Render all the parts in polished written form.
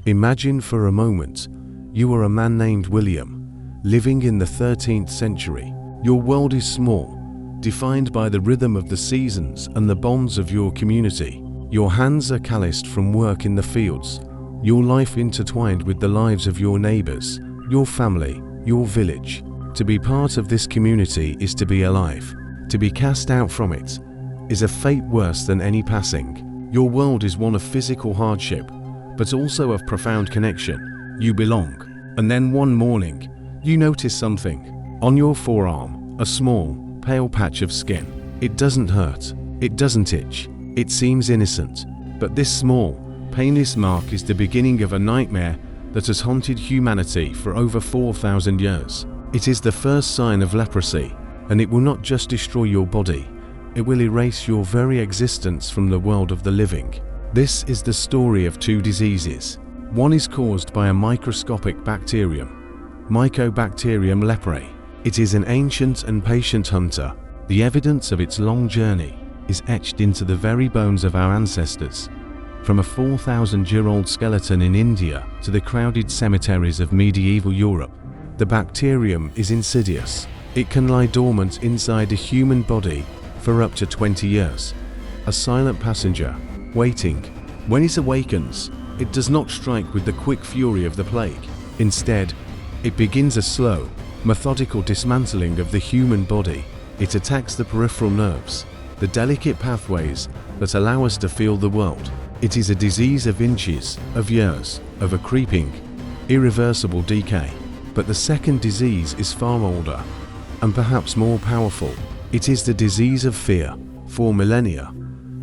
Imagine for a moment, you are a man named William, living in the 13th century. Your world is small, defined by the rhythm of the seasons and the bonds of your community. Your hands are calloused from work in the fields, your life intertwined with the lives of your neighbors, your family, your village. To be part of this community is to be alive. To be cast out from it is a fate worse than any passing. Your world is one of physical hardship, but also of profound connection. You belong. And then one morning, you notice something. On your forearm, a small, pale patch of skin. It doesn't hurt. It doesn't itch. It seems innocent. But this small, painless mark is the beginning of a nightmare that has haunted humanity for over 4,000 years. It is the first sign of leprosy, and it will not just destroy your body, it will erase your very existence from the world of the living. This is the story of two diseases. One is caused by a microscopic bacterium, Mycobacterium leprae. It is an ancient and patient hunter. The evidence of its long journey is etched into the very bones of our ancestors. From a 4,000-year-old skeleton in India to the crowded cemeteries of medieval Europe, the bacterium is insidious. It can lie dormant inside a human body for up to 20 years. A silent passenger, waiting. When it awakens, it does not strike with the quick fury of the plague. Instead, it begins a slow, methodical dismantling of the human body. It attacks the peripheral nerves, the delicate pathways that allow us to feel the world. It is a disease of inches, of years, of a creeping, irreversible decay. But the second disease is far older, and perhaps more powerful. It is the disease of fear. For millennia,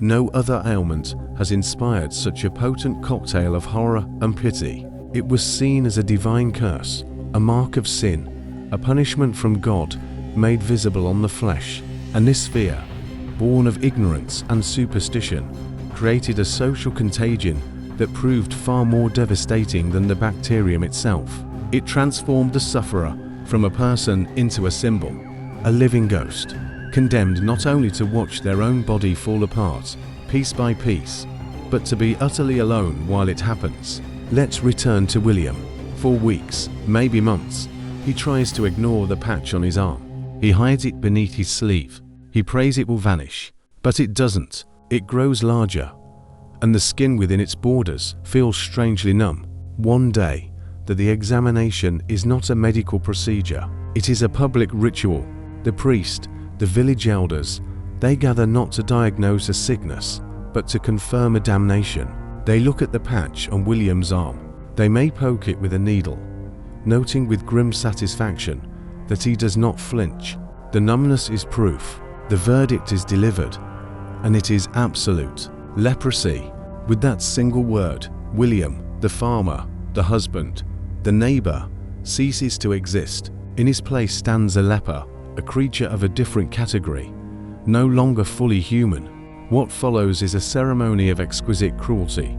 no other ailment has inspired such a potent cocktail of horror and pity. It was seen as a divine curse, a mark of sin, a punishment from God made visible on the flesh. And this fear, born of ignorance and superstition, created a social contagion that proved far more devastating than the bacterium itself. It transformed the sufferer from a person into a symbol, a living ghost, condemned not only to watch their own body fall apart, piece by piece, but to be utterly alone while it happens. Let's return to William. For weeks, maybe months, he tries to ignore the patch on his arm. He hides it beneath his sleeve. He prays it will vanish, but it doesn't. It grows larger, and the skin within its borders feels strangely numb. One day, the examination is not a medical procedure. It is a public ritual. The priest, the village elders, they gather not to diagnose a sickness, but to confirm a damnation. They look at the patch on William's arm. They may poke it with a needle, noting with grim satisfaction that he does not flinch. The numbness is proof. The verdict is delivered, and it is absolute. Leprosy. With that single word, William, the farmer, the husband, the neighbor, ceases to exist. In his place stands a leper, a creature of a different category, no longer fully human. What follows is a ceremony of exquisite cruelty,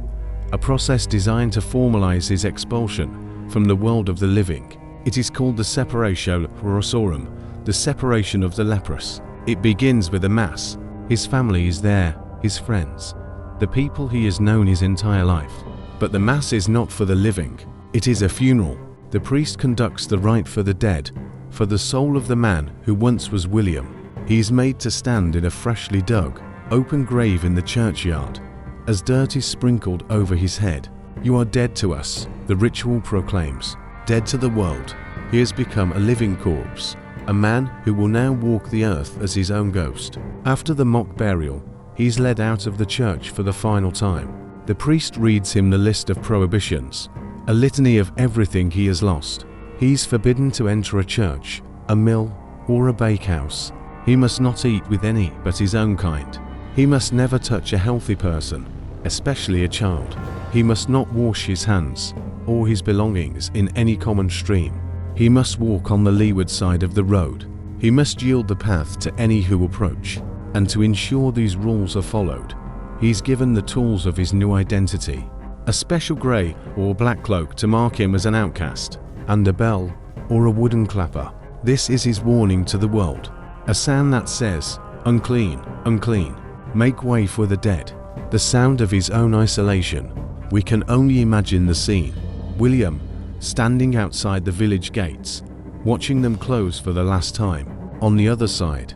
a process designed to formalize his expulsion from the world of the living. It is called the separatio leprosorum, the separation of the leprous. It begins with a mass. His family is there, his friends, the people he has known his entire life. But the mass is not for the living. It is a funeral. The priest conducts the rite for the dead, for the soul of the man who once was William. He is made to stand in a freshly dug, open grave in the churchyard, as dirt is sprinkled over his head. You are dead to us, the ritual proclaims, dead to the world. He has become a living corpse, a man who will now walk the earth as his own ghost. After the mock burial, he is led out of the church for the final time. The priest reads him the list of prohibitions, a litany of everything he has lost. He's forbidden to enter a church, a mill, or a bakehouse. He must not eat with any but his own kind. He must never touch a healthy person, especially a child. He must not wash his hands or his belongings in any common stream. He must walk on the leeward side of the road. He must yield the path to any who approach. And to ensure these rules are followed, he's given the tools of his new identity. A special grey or black cloak to mark him as an outcast, and a bell or a wooden clapper. This is his warning to the world. A sound that says, "Unclean, unclean, make way for the dead." The sound of his own isolation, We can only imagine the scene. William, standing outside the village gates, watching them close for the last time. On the other side,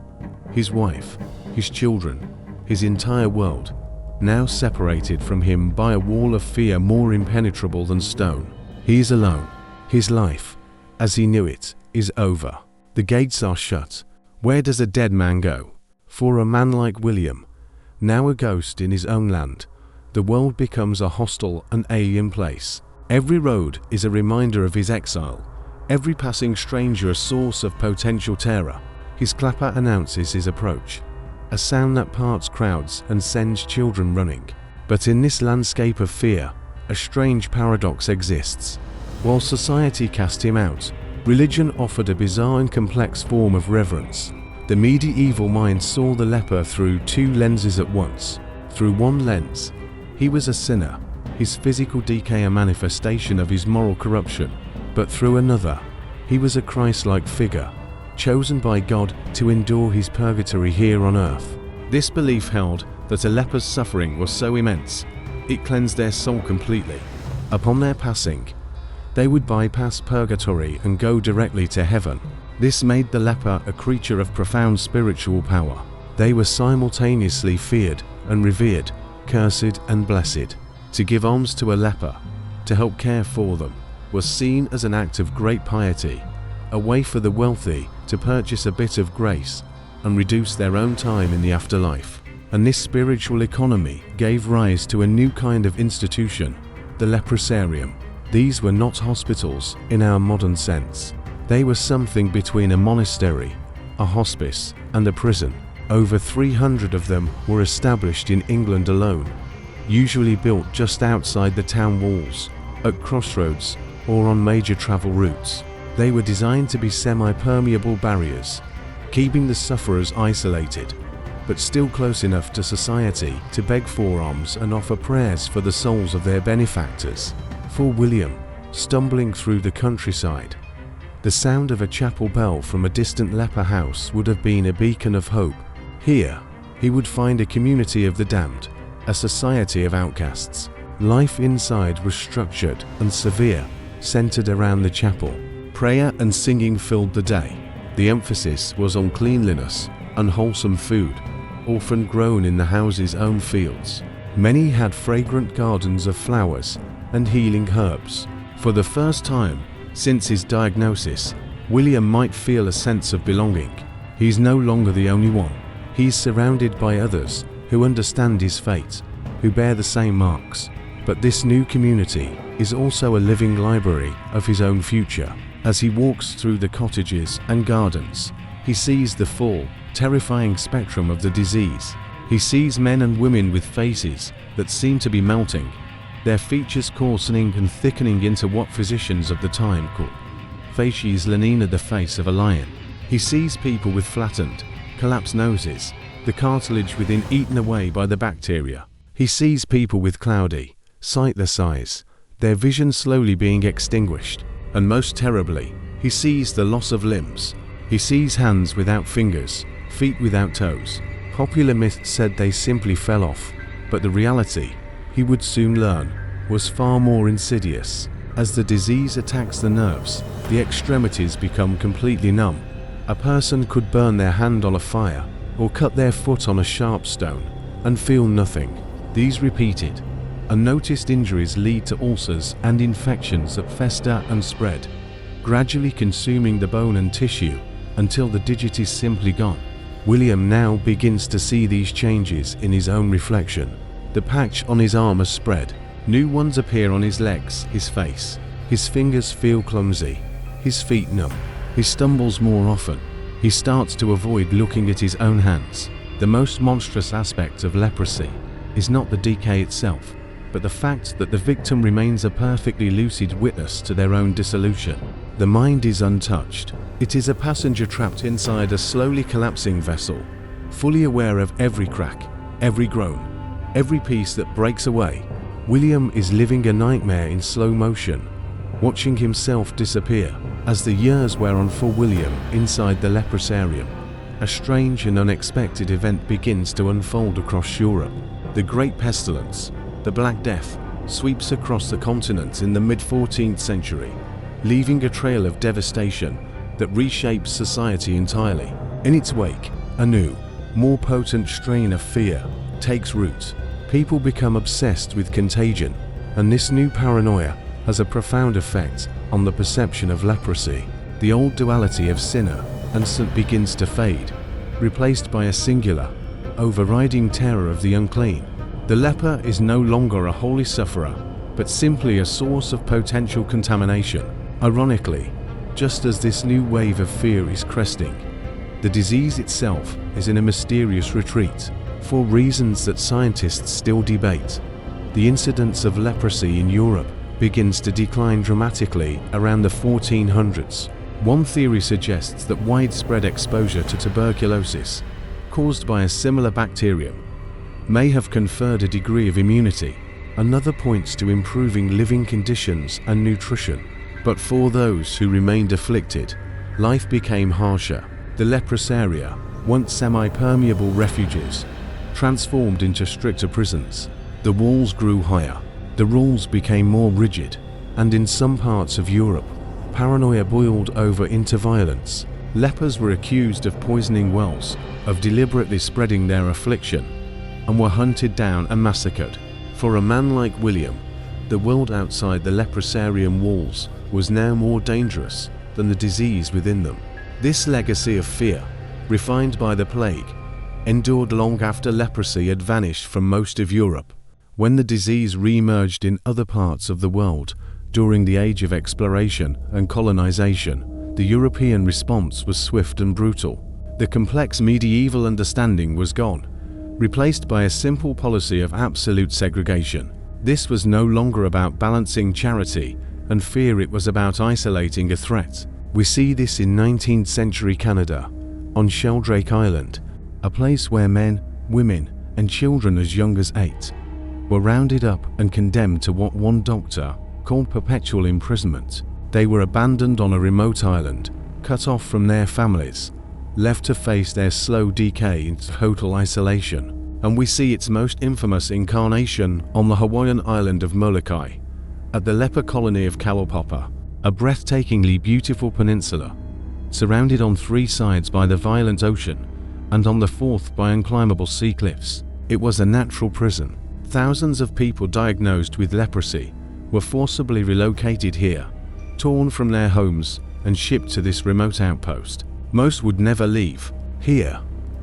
his wife, his children, his entire world, now separated from him by a wall of fear more impenetrable than stone. He is alone. His life, as he knew it, is over. The gates are shut. Where does a dead man go? For a man like William, now a ghost in his own land, the world becomes a hostile and alien place. Every road is a reminder of his exile, every passing stranger a source of potential terror. His clapper announces his approach, a sound that parts crowds and sends children running. But in this landscape of fear, a strange paradox exists. While society cast him out, religion offered a bizarre and complex form of reverence. The medieval mind saw the leper through two lenses at once. Through one lens, he was a sinner, his physical decay a manifestation of his moral corruption. But through another, he was a Christ-like figure, chosen by God to endure his purgatory here on earth. This belief held that a leper's suffering was so immense, it cleansed their soul completely. Upon their passing, they would bypass purgatory and go directly to heaven. This made the leper a creature of profound spiritual power. They were simultaneously feared and revered, cursed and blessed. To give alms to a leper, to help care for them, was seen as an act of great piety, a way for the wealthy to purchase a bit of grace and reduce their own time in the afterlife. And this spiritual economy gave rise to a new kind of institution, the leprosarium. These were not hospitals in our modern sense. They were something between a monastery, a hospice, and a prison. Over 300 of them were established in England alone, usually built just outside the town walls, at crossroads, or on major travel routes. They were designed to be semi-permeable barriers, keeping the sufferers isolated, but still close enough to society to beg for alms and offer prayers for the souls of their benefactors. For William, stumbling through the countryside, the sound of a chapel bell from a distant leper house would have been a beacon of hope. Here, he would find a community of the damned, a society of outcasts. Life inside was structured and severe, centered around the chapel. Prayer and singing filled the day. The emphasis was on cleanliness, unwholesome food, often grown in the house's own fields. Many had fragrant gardens of flowers and healing herbs. For the first time since his diagnosis, William might feel a sense of belonging. He's no longer the only one. He's surrounded by others who understand his fate, who bear the same marks. But this new community is also a living library of his own future. As he walks through the cottages and gardens, he sees the full, terrifying spectrum of the disease. He sees men and women with faces that seem to be melting, their features coarsening and thickening into what physicians of the time call facies leonina, the face of a lion. He sees people with flattened, collapsed noses, the cartilage within eaten away by the bacteria. He sees people with cloudy, sightless eyes, their vision slowly being extinguished. And most terribly, he sees the loss of limbs. He sees hands without fingers, feet without toes. Popular myth said they simply fell off, but the reality, he would soon learn, was far more insidious. As the disease attacks the nerves, the extremities become completely numb. A person could burn their hand on a fire, or cut their foot on a sharp stone, and feel nothing. These repeated, unnoticed injuries lead to ulcers and infections that fester and spread, gradually consuming the bone and tissue until the digit is simply gone. William now begins to see these changes in his own reflection. The patch on his arm has spread. New ones appear on his legs, his face. His fingers feel clumsy, his feet numb. He stumbles more often. He starts to avoid looking at his own hands. The most monstrous aspect of leprosy is not the decay itself, but the fact that the victim remains a perfectly lucid witness to their own dissolution. The mind is untouched. It is a passenger trapped inside a slowly collapsing vessel, fully aware of every crack, every groan, every piece that breaks away. William is living a nightmare in slow motion, watching himself disappear. As the years wear on for William inside the leprosarium, a strange and unexpected event begins to unfold across Europe. The Great Pestilence, the Black Death, sweeps across the continent in the mid-14th century, leaving a trail of devastation that reshapes society entirely. In its wake, a new, more potent strain of fear takes root. People become obsessed with contagion, and this new paranoia has a profound effect on the perception of leprosy. The old duality of sinner and saint begins to fade, replaced by a singular, overriding terror of the unclean. The leper is no longer a holy sufferer, but simply a source of potential contamination. Ironically, just as this new wave of fear is cresting, the disease itself is in a mysterious retreat. For reasons that scientists still debate, the incidence of leprosy in Europe begins to decline dramatically around the 1400s. One theory suggests that widespread exposure to tuberculosis, caused by a similar bacterium, may have conferred a degree of immunity. Another points to improving living conditions and nutrition. But for those who remained afflicted, life became harsher. The leprous area, once semi-permeable refuges, transformed into stricter prisons. The walls grew higher, the rules became more rigid, and in some parts of Europe, paranoia boiled over into violence. Lepers were accused of poisoning wells, of deliberately spreading their affliction, and were hunted down and massacred. For a man like William, the world outside the leprosarium walls was now more dangerous than the disease within them. This legacy of fear, refined by the plague, endured long after leprosy had vanished from most of Europe. When the disease re-emerged in other parts of the world during the age of exploration and colonization, the European response was swift and brutal. The complex medieval understanding was gone, replaced by a simple policy of absolute segregation. This was no longer about balancing charity and fear, it was about isolating a threat. We see this in 19th century Canada, on Sheldrake Island, a place where men, women, and children as young as 8 were rounded up and condemned to what one doctor called perpetual imprisonment. They were abandoned on a remote island, cut off from their families, left to face their slow decay into total isolation. And we see its most infamous incarnation on the Hawaiian island of Molokai, at the leper colony of Kalaupapa, a breathtakingly beautiful peninsula, surrounded on 3 sides by the violent ocean, and on the 4th by unclimbable sea cliffs. It was a natural prison. Thousands of people diagnosed with leprosy were forcibly relocated here, torn from their homes and shipped to this remote outpost. Most would never leave. Here,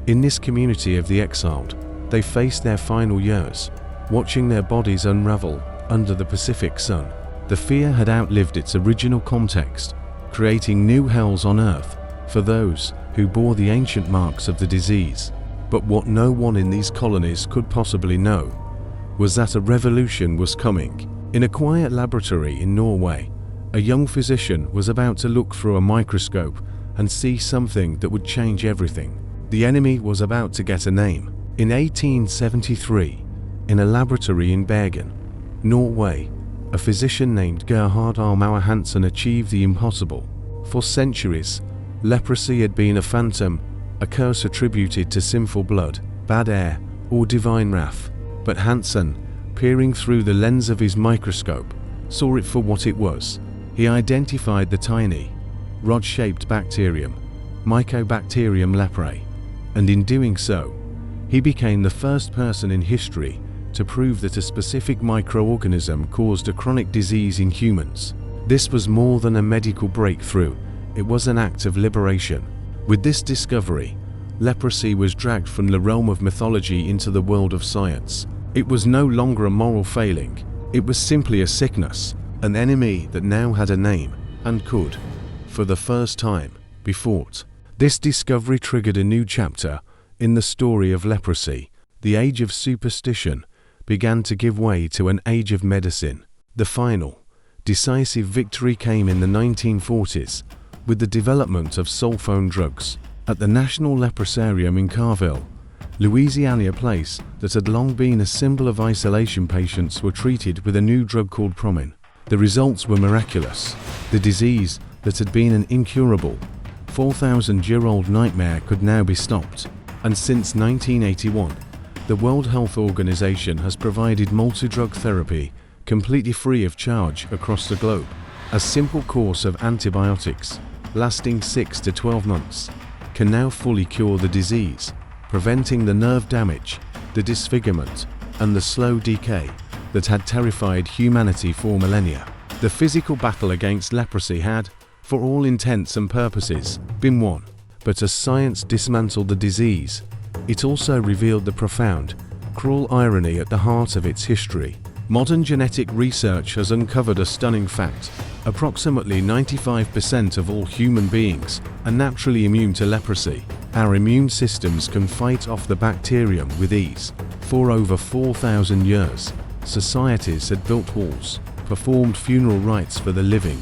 in this community of the exiled, they faced their final years, watching their bodies unravel under the Pacific sun. The fear had outlived its original context, creating new hells on earth for those who bore the ancient marks of the disease. But what no one in these colonies could possibly know was that a revolution was coming. In a quiet laboratory in Norway, a young physician was about to look through a microscope and see something that would change everything. The enemy was about to get a name. In 1873, in a laboratory in Bergen, Norway, a physician named Gerhard Almauer Hansen achieved the impossible. For centuries, leprosy had been a phantom, a curse attributed to sinful blood, bad air, or divine wrath. But Hansen, peering through the lens of his microscope, saw it for what it was. He identified the tiny, rod-shaped bacterium, Mycobacterium leprae, and in doing so, he became the first person in history to prove that a specific microorganism caused a chronic disease in humans. This was more than a medical breakthrough, it was an act of liberation. With this discovery, leprosy was dragged from the realm of mythology into the world of science. It was no longer a moral failing, it was simply a sickness, an enemy that now had a name, and could, for the first time, be fought. This discovery triggered a new chapter in the story of leprosy. The age of superstition began to give way to an age of medicine. The final, decisive victory came in the 1940s with the development of sulfone drugs. At the National Leprosarium in Carville, Louisiana, a place that had long been a symbol of isolation, patients were treated with a new drug called Promin. The results were miraculous. The disease that had been an incurable, 4,000-year-old nightmare could now be stopped. And since 1981, the World Health Organization has provided multi-drug therapy completely free of charge across the globe. A simple course of antibiotics, lasting 6 to 12 months, can now fully cure the disease, preventing the nerve damage, the disfigurement, and the slow decay that had terrified humanity for millennia. The physical battle against leprosy had, for all intents and purposes, been won. But as science dismantled the disease, it also revealed the profound, cruel irony at the heart of its history. Modern genetic research has uncovered a stunning fact. Approximately 95% of all human beings are naturally immune to leprosy. Our immune systems can fight off the bacterium with ease. For over 4,000 years, societies had built walls, performed funeral rites for the living,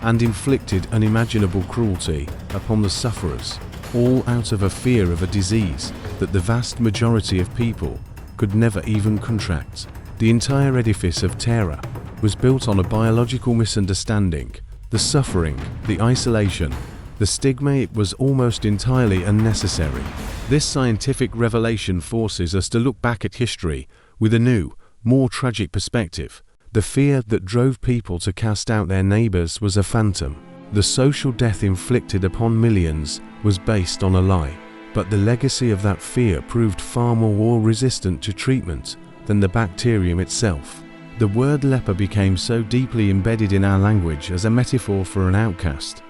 and inflicted unimaginable cruelty upon the sufferers, all out of a fear of a disease that the vast majority of people could never even contract. The entire edifice of terror was built on a biological misunderstanding. The suffering, the isolation, the stigma, it was almost entirely unnecessary. This scientific revelation forces us to look back at history with a new, more tragic perspective. The fear that drove people to cast out their neighbors was a phantom. The social death inflicted upon millions was based on a lie. But the legacy of that fear proved far more war-resistant to treatment than the bacterium itself. The word leper became so deeply embedded in our language as a metaphor for an outcast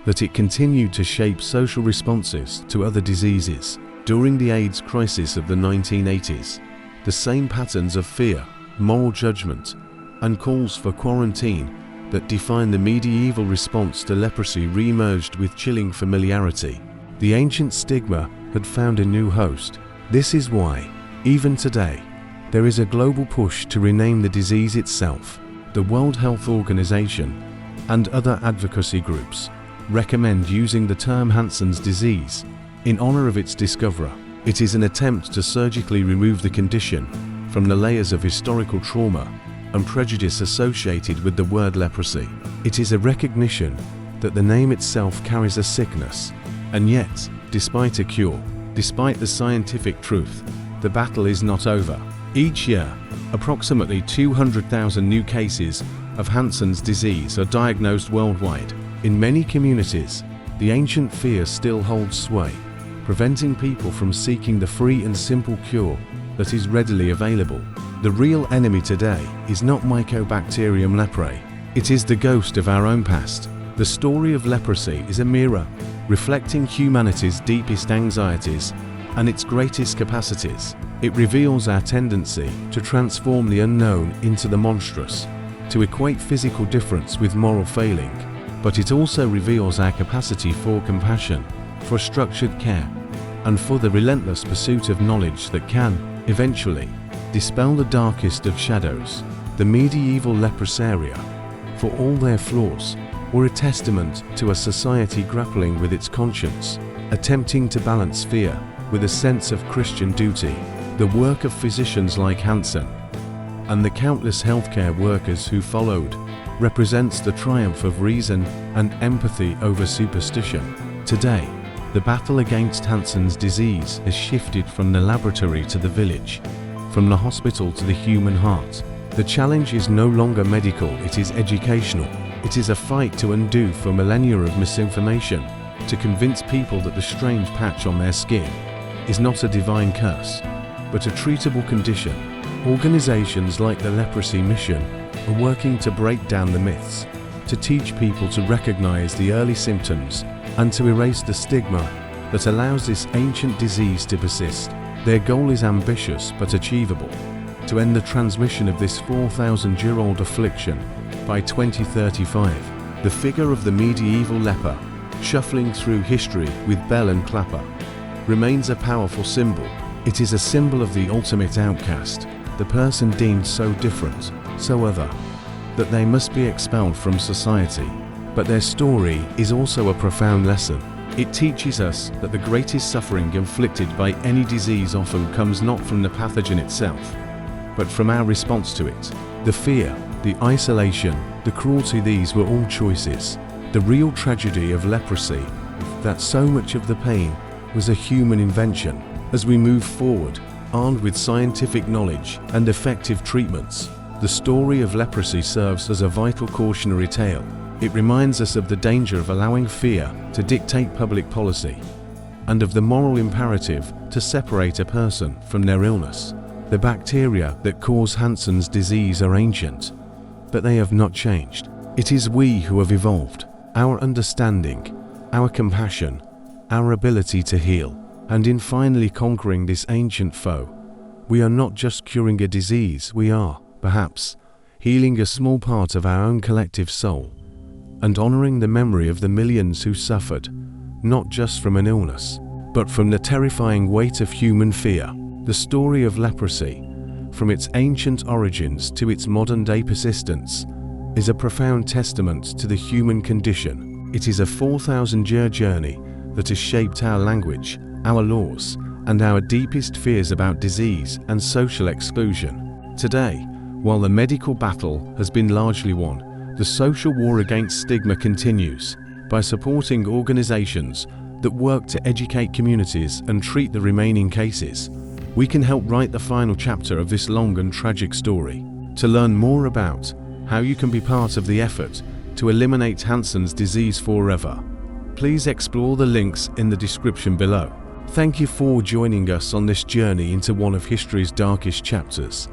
that it continued to shape social responses to other diseases. During the AIDS crisis of the 1980s, the same patterns of fear, moral judgment, and calls for quarantine that defined the medieval response to leprosy re-emerged with chilling familiarity. The ancient stigma had found a new host. This is why, even today, there is a global push to rename the disease itself. The World Health Organization and other advocacy groups recommend using the term Hansen's disease in honor of its discoverer. It is an attempt to surgically remove the condition from the layers of historical trauma and prejudice associated with the word leprosy. It is a recognition that the name itself carries a sickness, and yet, despite a cure, despite the scientific truth, the battle is not over. Each year, approximately 200,000 new cases of Hansen's disease are diagnosed worldwide. In many communities, the ancient fear still holds sway, preventing people from seeking the free and simple cure that is readily available. The real enemy today is not Mycobacterium leprae. It is the ghost of our own past. The story of leprosy is a mirror, reflecting humanity's deepest anxieties and its greatest capacities. It reveals our tendency to transform the unknown into the monstrous, to equate physical difference with moral failing, but it also reveals our capacity for compassion, for structured care, and for the relentless pursuit of knowledge that can, eventually, dispel the darkest of shadows. The medieval leprosaria, for all their flaws, were a testament to a society grappling with its conscience, attempting to balance fear with a sense of Christian duty. The work of physicians like Hansen, and the countless healthcare workers who followed, represents the triumph of reason and empathy over superstition. Today, the battle against Hansen's disease has shifted from the laboratory to the village, from the hospital to the human heart. The challenge is no longer medical, it is educational. It is a fight to undo for millennia of misinformation, to convince people that the strange patch on their skin is not a divine curse, but a treatable condition. Organizations like the Leprosy Mission are working to break down the myths, to teach people to recognize the early symptoms, and to erase the stigma that allows this ancient disease to persist. Their goal is ambitious but achievable: to end the transmission of this 4,000-year-old affliction by 2035. The figure of the medieval leper, shuffling through history with bell and clapper, remains a powerful symbol. It is a symbol of the ultimate outcast, the person deemed so different, so other, that they must be expelled from society. But their story is also a profound lesson. It teaches us that the greatest suffering inflicted by any disease often comes not from the pathogen itself, but from our response to it. The fear, the isolation, the cruelty, these were all choices. The real tragedy of leprosy, that so much of the pain was a human invention. As we move forward, armed with scientific knowledge and effective treatments, The story of leprosy serves as a vital cautionary tale. It reminds us of the danger of allowing fear to dictate public policy, and of the moral imperative to separate a person from their illness. The bacteria that cause Hansen's disease are ancient, but they have not changed. It is we who have evolved. Our understanding, our compassion, our ability to heal, and in finally conquering this ancient foe, we are not just curing a disease, we are, perhaps, healing a small part of our own collective soul, and honoring the memory of the millions who suffered, not just from an illness, but from the terrifying weight of human fear. The story of leprosy, from its ancient origins to its modern-day persistence, is a profound testament to the human condition. It is a 4,000-year journey that has shaped our language, our laws, and our deepest fears about disease and social exclusion. Today, while the medical battle has been largely won, the social war against stigma continues. By supporting organizations that work to educate communities and treat the remaining cases, we can help write the final chapter of this long and tragic story. To learn more about how you can be part of the effort to eliminate Hansen's disease forever, please explore the links in the description below. Thank you for joining us on this journey into one of history's darkest chapters.